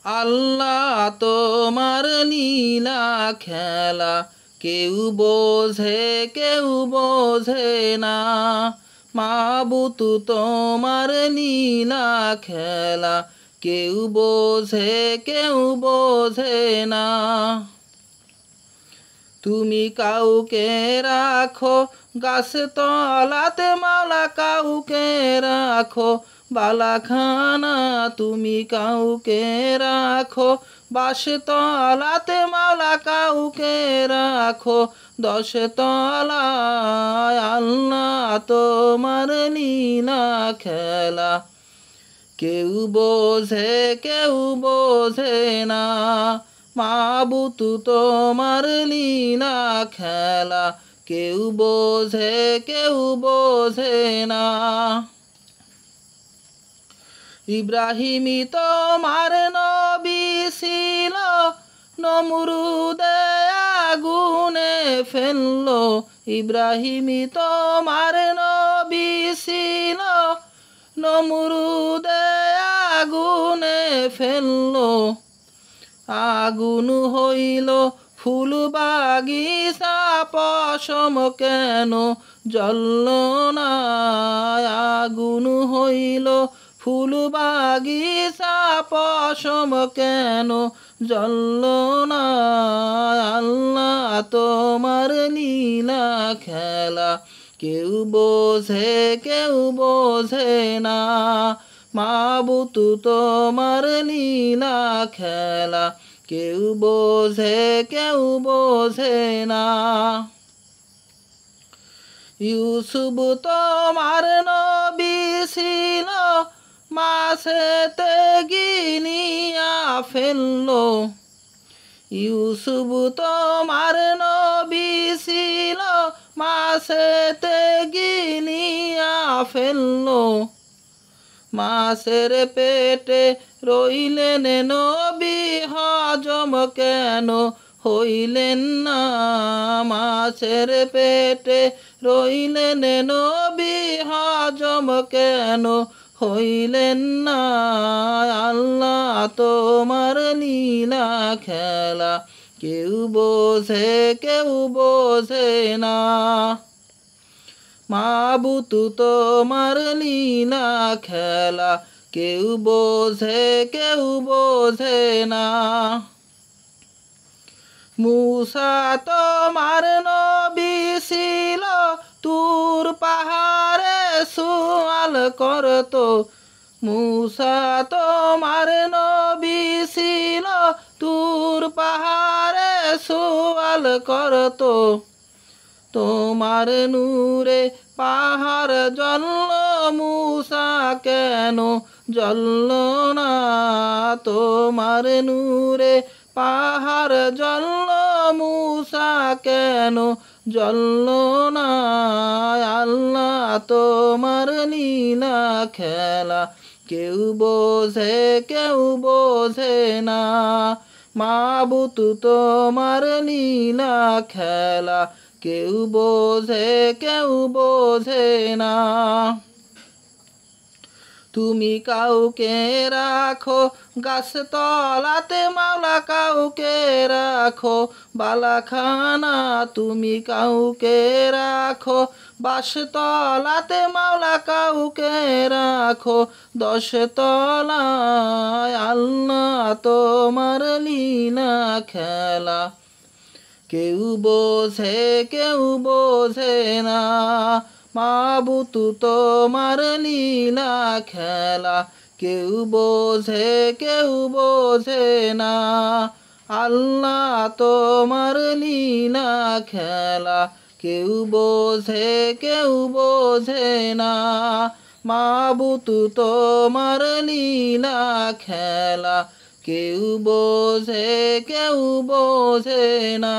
আল্লাহ তোমার লীলা খেলা কেউ বোঝে না। মাবুদ তোমার লীলা খেলা কেউ বোঝে না। তুমি কাউকে রাখো গাছ তলাতে মাওলা, কাউকে রাখো বালাখানা। তুমি কাউকে রাখো বাস তলাতে মাওলা, কাউকে রাখো 10 তলায়। আল্লাহ তোমার লীলা খেলা কেউ বোঝে না। মাবুদ তোমার লীলা খেলা কেউ বোঝে না। ইব্রাহিমই তোমার নবী ছিল, নমরুদে আগুনে ফেললো। ইব্রাহিমই তোমার নবী ছিল, নমরুদে আগুনে ফেললো। আগুন হইল ফুল বাগিচা, পশম কেন জ্বলল না। আগুন হইল ফুল বাগিচা, পশম কেন জ্বলল না। আল্লাহ তোমার লীলা খেলা কেউ বোঝে না। মাবুদ তোমার লীলা খেলা কেউ বোঝে না। ইউসুফ তোমার নবী ছিল, মাছেতে গিনিয়া ফেললো। ইউসুফ তোমার নবী ছিল, মাছেতে গিনিয়া ফেললো। মাছের পেটে রইলেন নবী, হজম কেন হইলেন না। মাছের পেটে রইলেন নবী, হজম কেন হইলেন না। আল্লাহ তোমার লীলা খেলা কেউ বোঝে না। মাবুদ তোমার লীলা খেলা কেউ বোঝে না। মূসা তোমার নবী ছিল, তুর পাহাড়ে সুয়াল করতো। মূসা তোমার নবী ছিল, তুর পাহাড়ে সুয়াল করতো। তোমার নূরে পাহাড় জ্বলল, মূসা কেন জ্বলল না। তোমার নূরে পাহাড় জ্বলল, মূসা কেন জ্বলল না। আল্লাহ তোমার লীলা খেলা কেউ বোঝে না। মাবুদ তোমার লীলা খেলা কেউ বোঝে না। তুমি কাউকে রাখো গাছ তলাতে মাওলা, কাউকে রাখো বালাখানা। তুমি কাউকে রাখো বাস তলাতে মাওলা, কাউকে রাখো 10 তলায়। আল্লাহ তোমার লীলা খেলা কেউ বোঝে না। মাবুদ তোমার লীলা খেলা কেউ বোঝে না। আল্লাহ তোমার লীলা খেলা কেউ বোঝে না। মাবুদ তোমার লীলা খেলা কেউ বোঝে না।